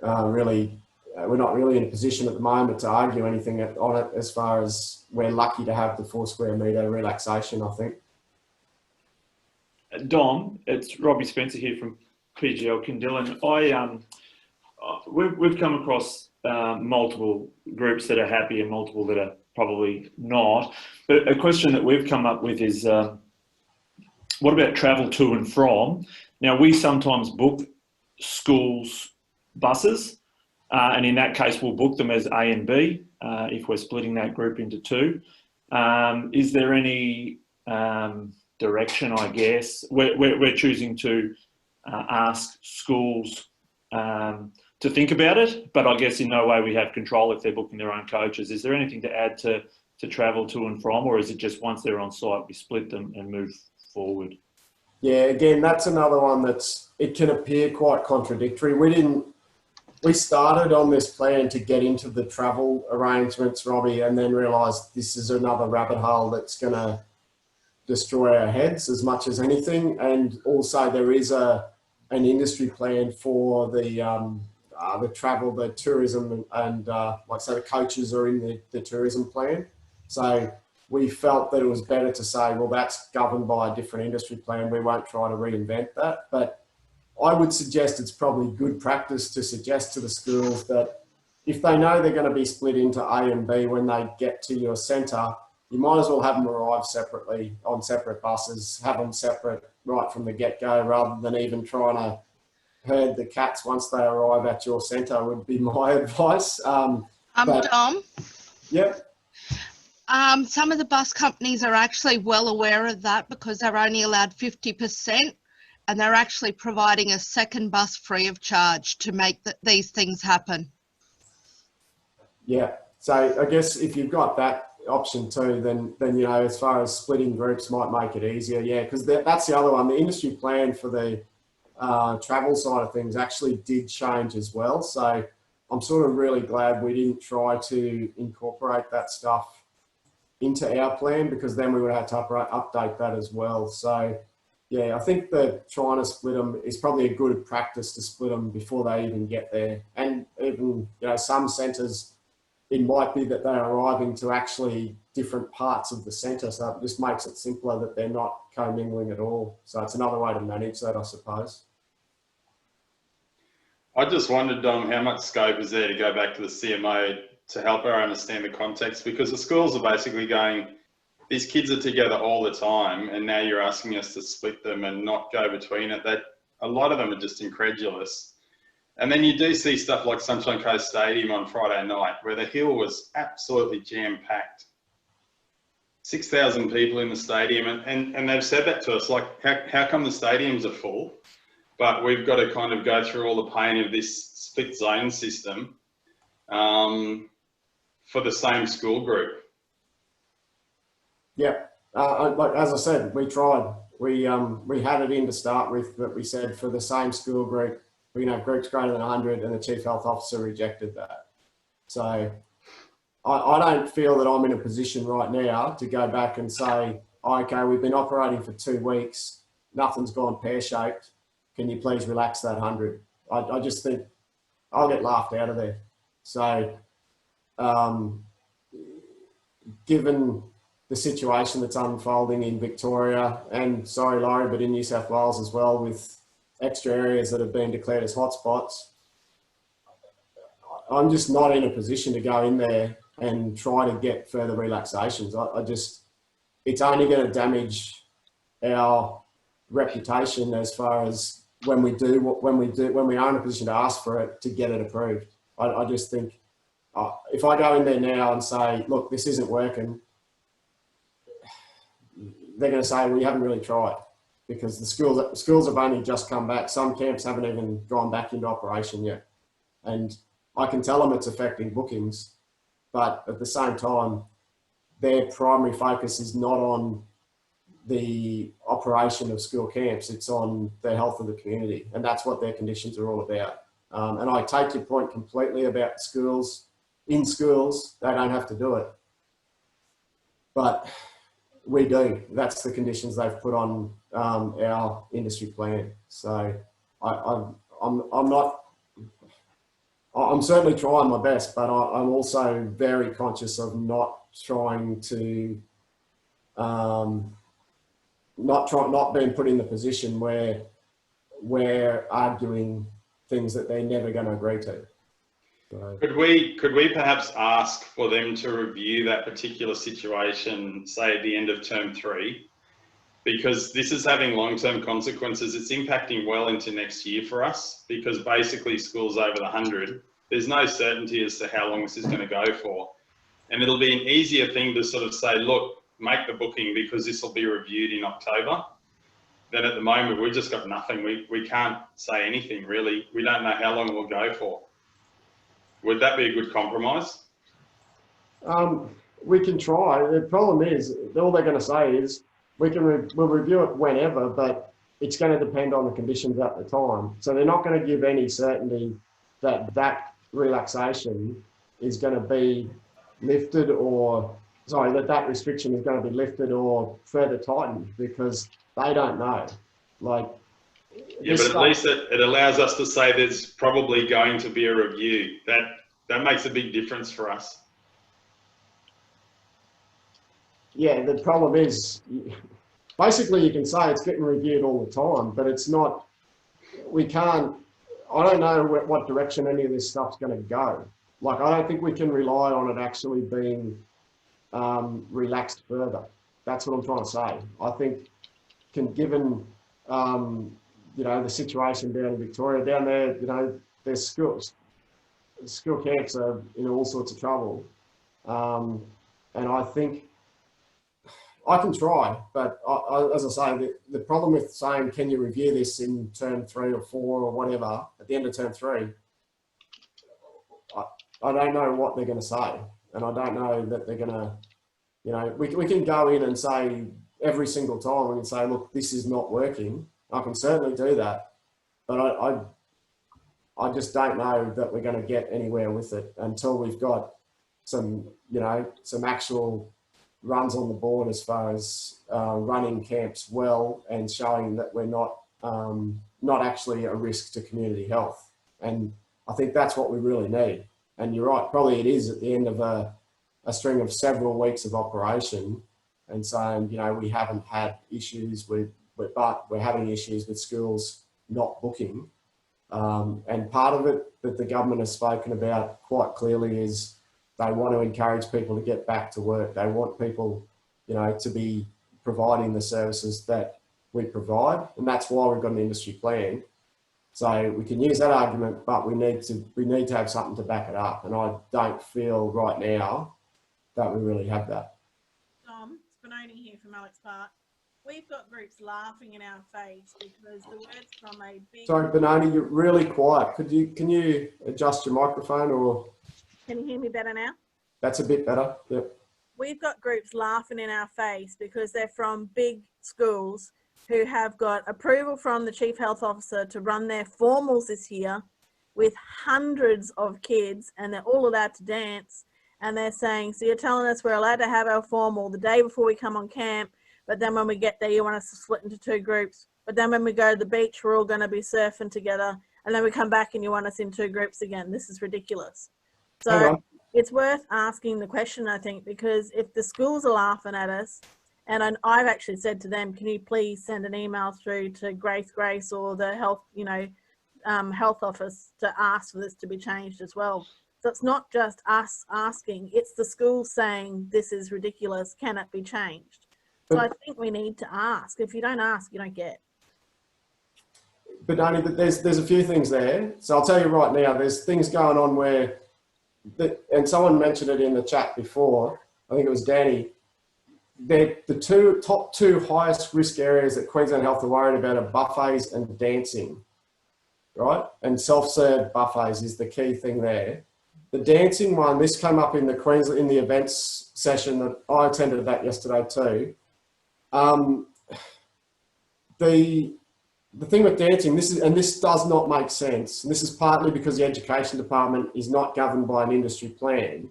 really, we're not really in a position at the moment to argue anything on it, as far as we're lucky to have the 4 square metre relaxation, I think. Dom, it's Robbie Spencer here from PGL Kindillan. We've come across multiple groups that are happy and multiple that are probably not. But a question that we've come up with is, what about travel to and from? Now, we sometimes book schools' buses, and in that case, we'll book them as A and B if we're splitting that group into 2. Is there any direction, I guess? We're choosing to ask schools to think about it, but I guess in no way we have control if they're booking their own coaches. Is there anything to add to travel to and from, or is it just once they're on site, we split them and move forward? Yeah, again, that's another one it can appear quite contradictory. We started on this plan to get into the travel arrangements, Robbie, and then realised this is another rabbit hole that's going to destroy our heads as much as anything. And also there is an industry plan for the travel, the tourism, and like I say, the coaches are in the tourism plan. So we felt that it was better to say, well, that's governed by a different industry plan. We won't try to reinvent that. But I would suggest it's probably good practice to suggest to the schools that if they know they're going to be split into A and B when they get to your centre, you might as well have them arrive separately on separate buses, have them separate right from the get-go, rather than even trying to herd the cats once they arrive at your centre, would be my advice. Dom? Yep. Some of the bus companies are actually well aware of that, because they're only allowed 50%, and they're actually providing a second bus free of charge to make these things happen. Yeah, so I guess if you've got that option too, then you know, as far as splitting groups might make it easier. Yeah, because that's the other one. The industry plan for the travel side of things actually did change as well. So I'm sort of really glad we didn't try to incorporate that stuff into our plan, because then we would have to update that as well. So yeah, I think that trying to split them is probably a good practice, to split them before they even get there. And even, you know, some centres it might be that they're arriving to actually different parts of the centre. So it just makes it simpler that they're not commingling at all. So it's another way to manage that, I suppose. I just wondered, Dom, how much scope is there to go back to the CMO to help her understand the context? Because the schools are basically going, these kids are together all the time, and now you're asking us to split them and not go between it. That a lot of them are just incredulous. And then you do see stuff like Sunshine Coast Stadium on Friday night, where the hill was absolutely jam-packed. 6,000 people in the stadium, and they've said that to us, like, how come the stadiums are full? But we've got to kind of go through all the pain of this split zone system for the same school group. Yeah, like as I said, we tried. We had it in to start with, but we said for the same school group, we can have groups greater than 100, and the Chief Health Officer rejected that. So I don't feel that I'm in a position right now to go back and say, okay, we've been operating for 2 weeks, nothing's gone pear-shaped. Can you please relax that 100? I just think I'll get laughed out of there. So given the situation that's unfolding in Victoria, and sorry, Laurie, but in New South Wales as well, with extra areas that have been declared as hotspots, I'm just not in a position to go in there and try to get further relaxations. It's only going to damage our reputation as far as when we are in a position to ask for it, to get it approved. I just think if I go in there now and say, look, this isn't working, they're going to say, well, you haven't really tried, because the schools have only just come back. Some camps haven't even gone back into operation yet. And I can tell them it's affecting bookings, but at the same time, their primary focus is not on the operation of school camps, it's on the health of the community, and that's what their conditions are all about. And I take your point completely about schools. In schools, they don't have to do it, but we do. That's the conditions they've put on our industry plan. So I'm certainly trying my best, but I'm also very conscious of not trying to not being put in the position where we're arguing things that they're never going to agree to. So, Could we perhaps ask for them to review that particular situation, say at the end of term 3, because this is having long-term consequences. It's impacting well into next year for us, because basically schools over the 100, there's no certainty as to how long this is going to go for. And it'll be an easier thing to sort of say, look, make the booking because this will be reviewed in October. Then at the moment, we've just got nothing. We can't say anything really. We don't know how long it will go for. Would that be a good compromise? we can try. The problem is, all they're going to say is, we'll review it whenever, but it's going to depend on the conditions at the time. So they're not going to give any certainty that that relaxation is going to be lifted, or sorry, that restriction is going to be lifted or further tightened, because they don't know. Like, yeah, but at least it allows us to say there's probably going to be a review. That makes a big difference for us. Yeah, the problem is, basically you can say it's getting reviewed all the time, but it's not, I don't know what direction any of this stuff's going to go. Like, I don't think we can rely on it actually being relaxed further. That's what I'm trying to say. I think, given, the situation down in Victoria, down there, there's schools. School camps are in all sorts of trouble. And I think, I can try, but as I say, the problem with saying, can you review this in term 3 or 4 or whatever, at the end of term 3, I don't know what they're going to say. And I don't know that they're going to, we can go in and say every single time, we can say, look, this is not working. I can certainly do that, but I just don't know that we're going to get anywhere with it until we've got some actual runs on the board as far as running camps well and showing that we're not actually a risk to community health. And I think that's what we really need. And you're right, probably it is at the end of a string of several weeks of operation, and saying, you know, we haven't had issues but we're having issues with schools not booking. And part of it that the government has spoken about quite clearly is they want to encourage people to get back to work. They want people, you know, to be providing the services that we provide, and that's why we've got an industry plan. So we can use that argument, but we need to have something to back it up, and I don't feel right now that we really have that. Tom, it's Benoni here from Alex Park. We've got groups laughing in our face because the words from a big... Sorry, Benoni, you're really quiet. Can you adjust your microphone, or? Can you hear me better now? That's a bit better, yep. We've got groups laughing in our face because they're from big schools who have got approval from the Chief Health Officer to run their formals this year with hundreds of kids, and they're all allowed to dance. And they're saying, so you're telling us we're allowed to have our formal the day before we come on camp, but then when we get there, you want us to split into 2 groups. But then when we go to the beach, we're all going to be surfing together. And then we come back and you want us in 2 groups again. This is ridiculous. So it's worth asking the question, I think, because if the schools are laughing at us, and I've actually said to them, can you please send an email through to Grace or the health, health office to ask for this to be changed as well. So it's not just us asking, it's the schools saying this is ridiculous, can it be changed? So I think we need to ask. If you don't ask, you don't get. But Donnie, there's a few things there. So I'll tell you right now, there's things going on where, and someone mentioned it in the chat before, I think it was Danny, the top two highest risk areas that Queensland Health are worried about are buffets and dancing, right? And self-serve buffets is the key thing there. The dancing one, this came up in the events session that I attended that yesterday too. The thing with dancing, this does not make sense. And this is partly because the education department is not governed by an industry plan.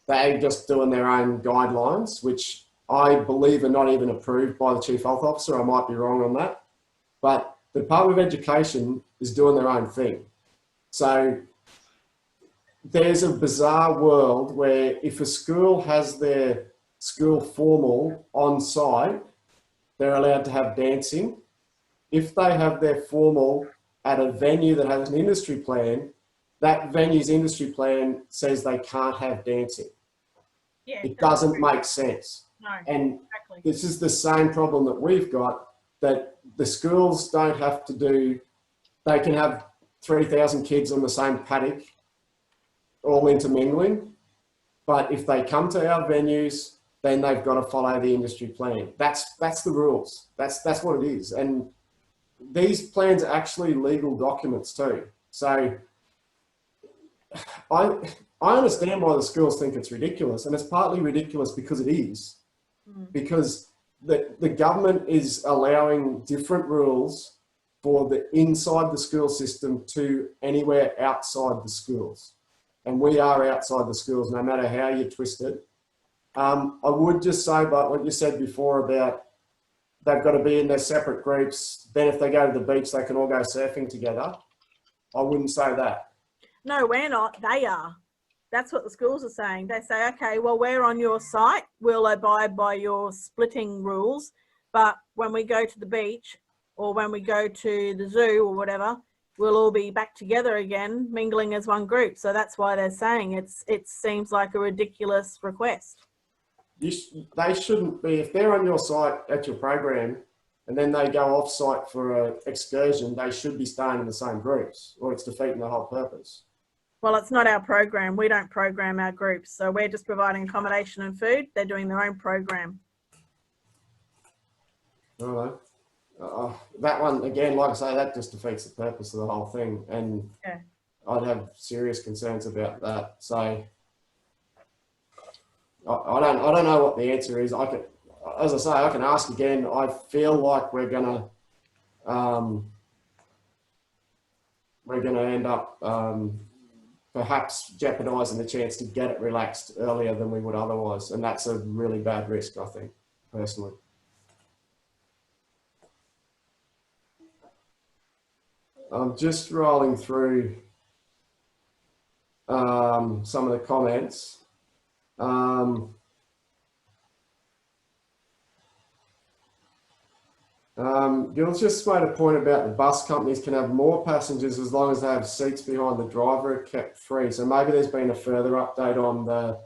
They're just doing their own guidelines, which I believe are not even approved by the Chief Health Officer. I might be wrong on that. But the Department of Education is doing their own thing. So there's a bizarre world where if a school has their school formal on site, they're allowed to have dancing. If they have their formal at a venue that has an industry plan, that venue's industry plan says they can't have dancing. Yeah, it doesn't make sense. No, and exactly. This is the same problem that we've got, that the schools don't have to do, they can have 3,000 kids on the same paddock, all intermingling. But if they come to our venues, then they've got to follow the industry plan. That's the rules. That's what it is. And these plans are actually legal documents too. So I understand why the schools think it's ridiculous, and it's partly ridiculous because it is. Because the government is allowing different rules for the inside the school system to anywhere outside the schools. And we are outside the schools, no matter how you twist it. I would just say about what you said before about they've got to be in their separate groups. Then if they go to the beach, they can all go surfing together. I wouldn't say that. No, we're not. They are. That's what the schools are saying. They say, okay, well, we're on your site. We'll abide by your splitting rules. But when we go to the beach or when we go to the zoo or whatever, we'll all be back together again, mingling as one group. So that's why they're saying it seems like a ridiculous request. They shouldn't be, if they're on your site at your program and then they go off site for an excursion, they should be staying in the same groups, or it's defeating the whole purpose. Well, it's not our program. We don't program our groups. So we're just providing accommodation and food. They're doing their own program. All right. That one, again, like I say, that just defeats the purpose of the whole thing. And yeah. I'd have serious concerns about that. So I don't know what the answer is. As I say, I can ask again. I feel like we're gonna end up perhaps jeopardising the chance to get it relaxed earlier than we would otherwise, and that's a really bad risk, I think, personally. I'm just rolling through some of the comments. Gil's just made a point about the bus companies can have more passengers as long as they have seats behind the driver kept free. So maybe there's been a further update on the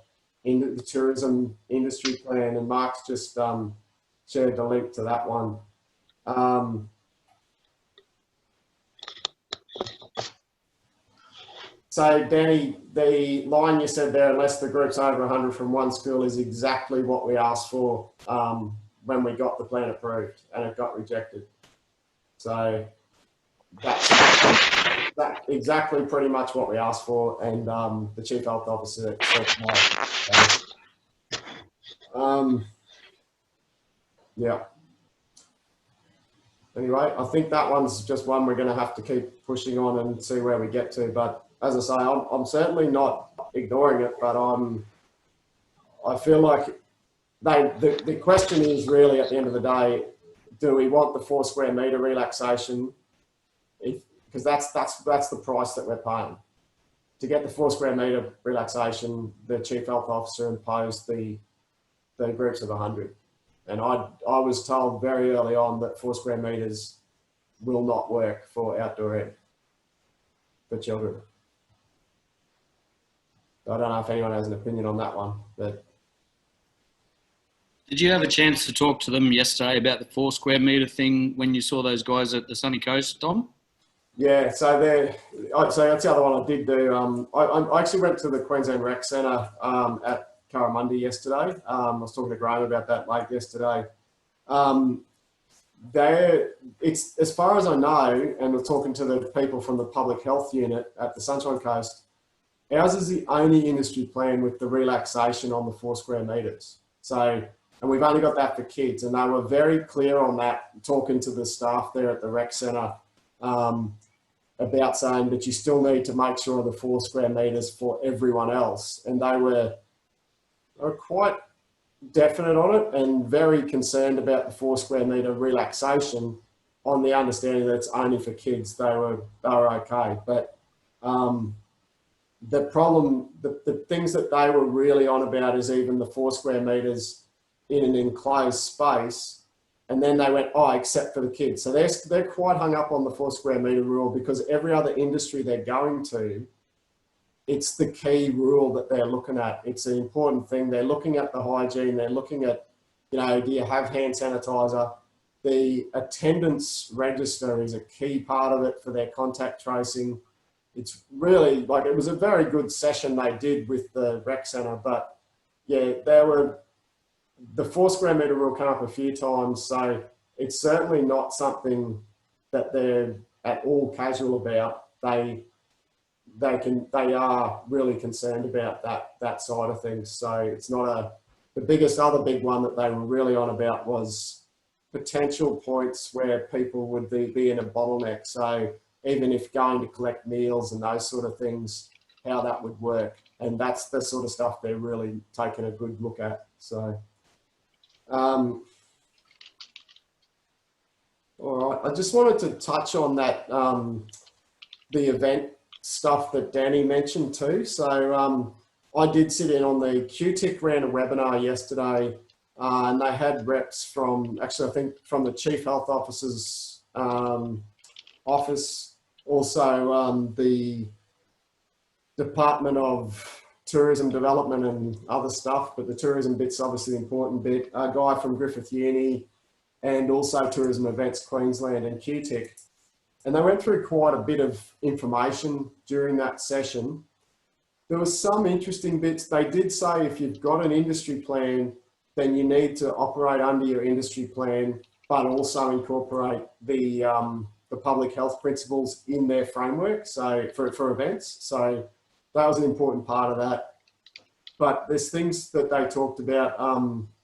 tourism industry plan, and Mark's just shared the link to that one. So Danny, the line you said there, unless the group's over 100 from one school, is exactly what we asked for when we got the plan approved, and it got rejected. So that's exactly pretty much what we asked for, and the Chief Health Officer said no. Yeah. Anyway, I think that one's just one we're going to have to keep pushing on and see where we get to. But as I say, I'm certainly not ignoring it, but I feel like the question is really, at the end of the day, do we want the 4 square metre relaxation? Because that's the price that we're paying. To get the 4 square metre relaxation, the Chief Health Officer imposed the groups of 100. And I was told very early on that 4 square metres will not work for outdoor ed for children. I don't know if anyone has an opinion on that one, but. Did you have a chance to talk to them yesterday about the 4 square metre thing when you saw those guys at the Sunny Coast, Dom? Yeah, so that's the other one I did do. I actually went to the Queensland Rec Centre at Curramundi yesterday. I was talking to Graham about that late yesterday. It's, as far as I know, and we're talking to the people from the public health unit at the Sunshine Coast, ours is the only industry plan with the relaxation on the 4 square metres. So, and we've only got that for kids, and they were very clear on that, talking to the staff there at the rec centre about saying that you still need to make sure the 4 square metres for everyone else. And they were quite definite on it and very concerned about the 4 square metre relaxation, on the understanding that it's only for kids. They were okay. But the problem, the things that they were really on about is even the 4 square metres in an enclosed space. And then they went, oh, except for the kids. So they're quite hung up on the 4 square metre rule, because every other industry they're going to, it's the key rule that they're looking at. It's an important thing. They're looking at the hygiene. They're looking at, do you have hand sanitizer? The attendance register is a key part of it for their contact tracing. It's really, like, it was a very good session they did with the rec centre, but yeah, the 4 square metre rule came up a few times, so it's certainly not something that they're at all casual about. They are really concerned about that side of things. So it's not the other big one that they were really on about was potential points where people would be in a bottleneck. So even if going to collect meals and those sort of things, how that would work. And that's the sort of stuff they're really taking a good look at. So, all right, I just wanted to touch on that, the event stuff that Danny mentioned too. So I did sit in on the QTIC ran a webinar yesterday, and they had reps from, actually I think from the Chief Health Officer's office, also the Department of Tourism Development and other stuff, but the tourism bit's obviously the important bit. A guy from Griffith Uni, and also Tourism Events Queensland and QTIC. And they went through quite a bit of information during that session. There was some interesting bits. They did say if you've got an industry plan, then you need to operate under your industry plan, but also incorporate the public health principles in their framework, so for events. So that was an important part of that. But there's things that they talked about.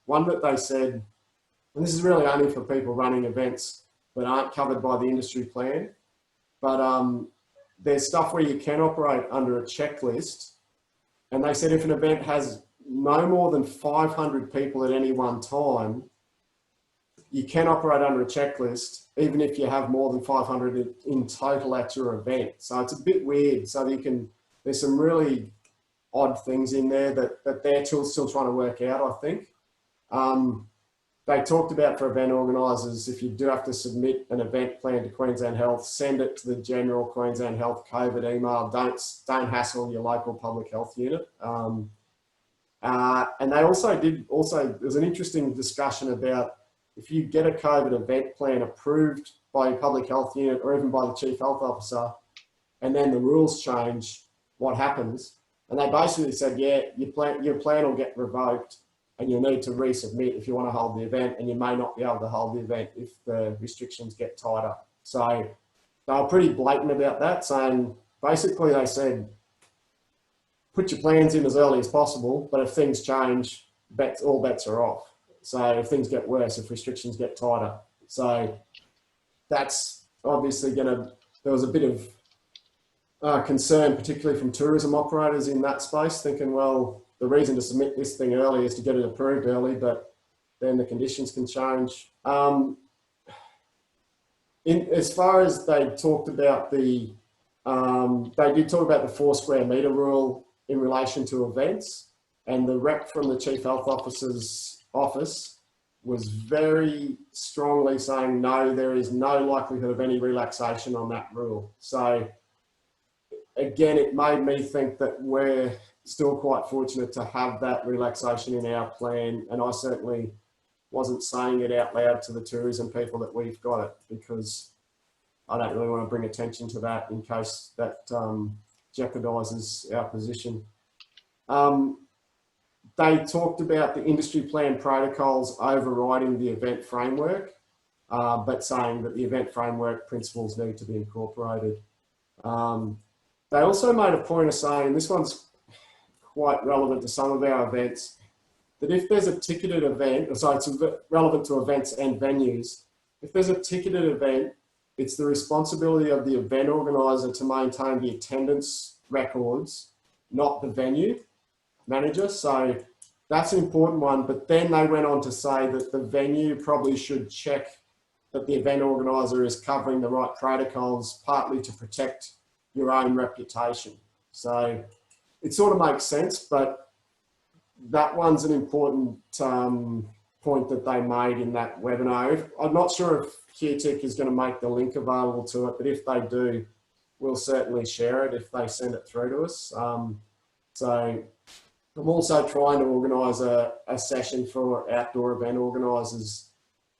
One that they said, and this is really only for people running events that aren't covered by the industry plan, but there's stuff where you can operate under a checklist. And they said if an event has no more than 500 people at any one time, you can operate under a checklist, even if you have more than 500 in total at your event. So it's a bit weird. So you can there's some really odd things in there that they're still trying to work out, I think. They talked about for event organisers, if you do have to submit an event plan to Queensland Health, send it to the general Queensland Health COVID email. Don't hassle your local public health unit. And they there's an interesting discussion about if you get a COVID event plan approved by your public health unit or even by the chief health officer, and then the rules change, what happens? And they basically said, yeah, your plan will get revoked and you'll need to resubmit if you want to hold the event, and you may not be able to hold the event if the restrictions get tighter. So they were pretty blatant about that, saying, basically they said, put your plans in as early as possible, but if things change, all bets are off. So if things get worse, if restrictions get tighter. So that's obviously there was a bit of concern, particularly from tourism operators in that space, thinking, well, the reason to submit this thing early is to get it approved early, but then the conditions can change. As far as they talked about they did talk about the 4 square metre rule in relation to events, and the rep from the Chief Health Officer's office was very strongly saying, no, there is no likelihood of any relaxation on that rule. So again, it made me think that we're still quite fortunate to have that relaxation in our plan, and I certainly wasn't saying it out loud to the tourism people that we've got it, because I don't really want to bring attention to that in case that jeopardises our position. They talked about the industry plan protocols overriding the event framework, but saying that the event framework principles need to be incorporated. They also made a point of saying, this one's quite relevant to some of our events, that if there's a ticketed event, so it's relevant to events and venues, if there's a ticketed event, it's the responsibility of the event organiser to maintain the attendance records, not the venue manager. So that's an important one. But then they went on to say that the venue probably should check that the event organiser is covering the right protocols, partly to protect your own reputation. So it sort of makes sense, but that one's an important point that they made in that webinar. I'm not sure if QTIC is going to make the link available to it, but if they do, we'll certainly share it if they send it through to us. So I'm also trying to organise a session for outdoor event organisers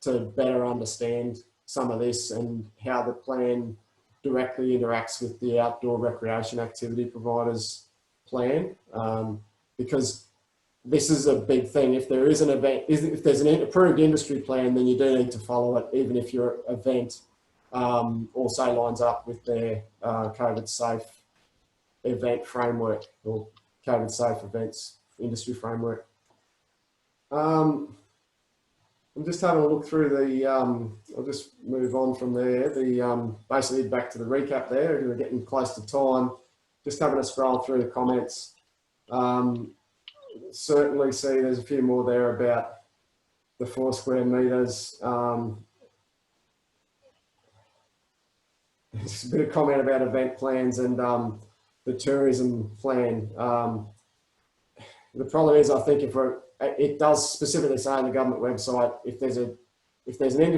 to better understand some of this and how the plan directly interacts with the outdoor recreation activity providers plan, because this is a big thing. If there is an event, if there's an approved industry plan, then you do need to follow it, even if your event also lines up with their COVID safe event framework or COVID safe events industry framework. I'm just having a look through the, I'll just move on from there. Basically back to the recap there, we're getting close to time. Just having a scroll through the comments. Certainly see there's a few more there about the 4 square metres. There's a bit of comment about event plans and the tourism plan. The problem is, I think it does specifically say on the government website, if there's an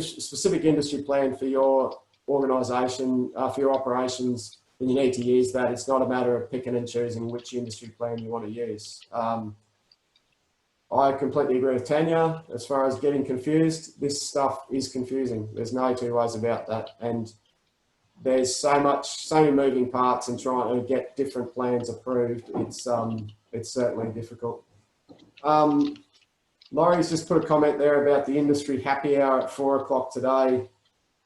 specific industry plan for your organisation, for your operations, then you need to use that. It's not a matter of picking and choosing which industry plan you want to use. I completely agree with Tanya as far as getting confused. This stuff is confusing. There's no two ways about that. And there's so many moving parts and trying to get different plans approved. It's certainly difficult. Laurie's just put a comment there about the industry happy hour at 4 o'clock today,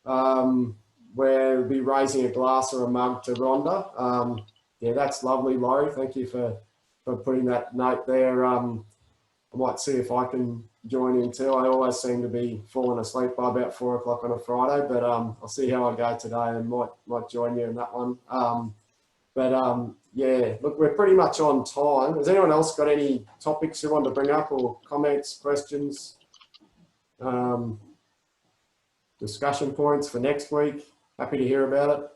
where we'll be raising a glass or a mug to Rhonda. Yeah, that's lovely, Laurie. Thank you for putting that note there. I might see if I can join in too. I always seem to be falling asleep by about 4 o'clock on a Friday, but I'll see how I go today and might join you in that one. Yeah, look, we're pretty much on time. Has anyone else got any topics you want to bring up or comments, questions, discussion points for next week? Happy to hear about it.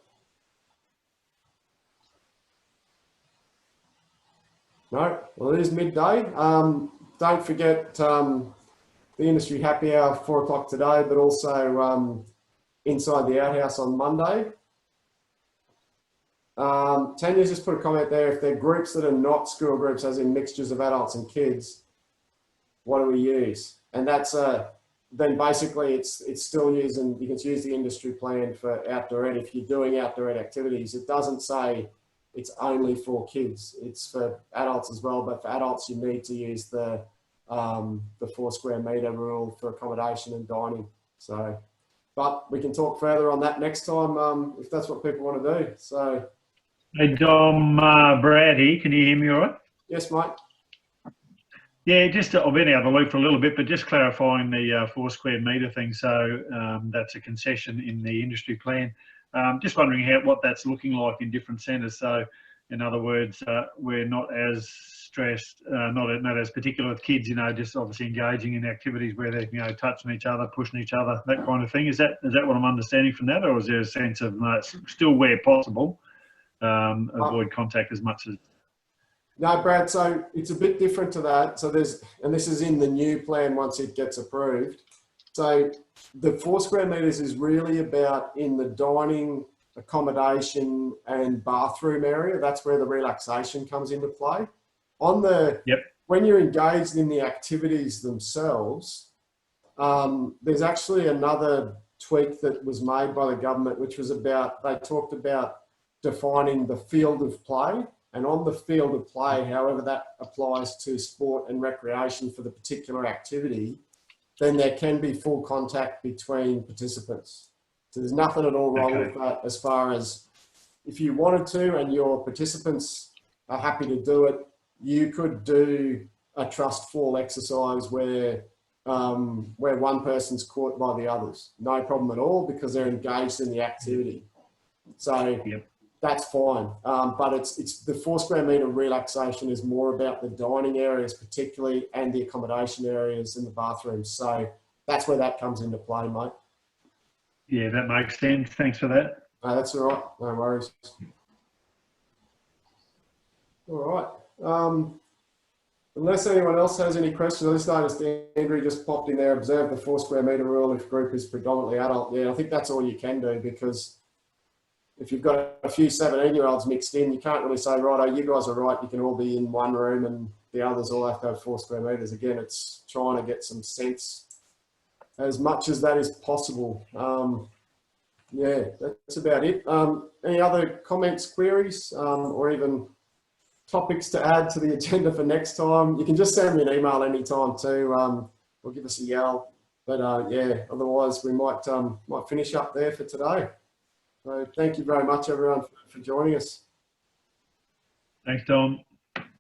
No, well, it is midday. Don't forget the industry happy hour 4 o'clock today, but also inside the outhouse on Monday. Tanya's just put a comment there. If they're groups that are not school groups, as in mixtures of adults and kids, what do we use? And that's then basically it's still using, you can use the industry plan for outdoor ed. If you're doing outdoor ed activities, it doesn't say it's only for kids. It's for adults as well, but for adults you need to use the 4 square metre rule for accommodation and dining. So, but we can talk further on that next time if that's what people want to do. So, hey Dom, Brad here. Can you hear me all right? Yes, mate. Yeah, just I've been out of the loop for a little bit, but just clarifying the 4 square metre thing. So that's a concession in the industry plan. Just wondering what that's looking like in different centres. So, in other words, we're not as stressed, not as particular with kids. You know, just obviously engaging in activities where they're touching each other, pushing each other, that kind of thing. Is that what I'm understanding from that, or is there a sense of still where possible, avoid contact as much as? No, Brad, so it's a bit different to that. So and this is in the new plan once it gets approved. So the 4 square metres is really about in the dining, accommodation and bathroom area. That's where the relaxation comes into play. On the, when you're engaged in the activities themselves, there's actually another tweak that was made by the government, which was about, they talked about defining the field of play. And on the field of play, however that applies to sport and recreation for the particular activity, then there can be full contact between participants. So there's nothing at all wrong with that as far as if you wanted to and your participants are happy to do it, you could do a trust fall exercise where one person's caught by the others. No problem at all because they're engaged in the activity. So that's fine. But it's the 4 square metre relaxation is more about the dining areas particularly and the accommodation areas and the bathrooms. So that's where that comes into play, mate. Yeah, that makes sense. Thanks for that. No, that's all right. No worries. All right. Unless anyone else has any questions, I just noticed Andrew just popped in there, observe the 4 square metre rule if group is predominantly adult. Yeah, I think that's all you can do because if you've got a few 17-year-olds mixed in, you can't really say, right, oh, you guys are right, you can all be in one room and the others all have to have 4 square metres. Again, it's trying to get some sense as much as that is possible. Yeah, that's about it. Any other comments, queries, or even topics to add to the agenda for next time? You can just send me an email anytime too, or give us a yell. But yeah, otherwise we might finish up there for today. So thank you very much, everyone, for joining us. Thanks, Tom.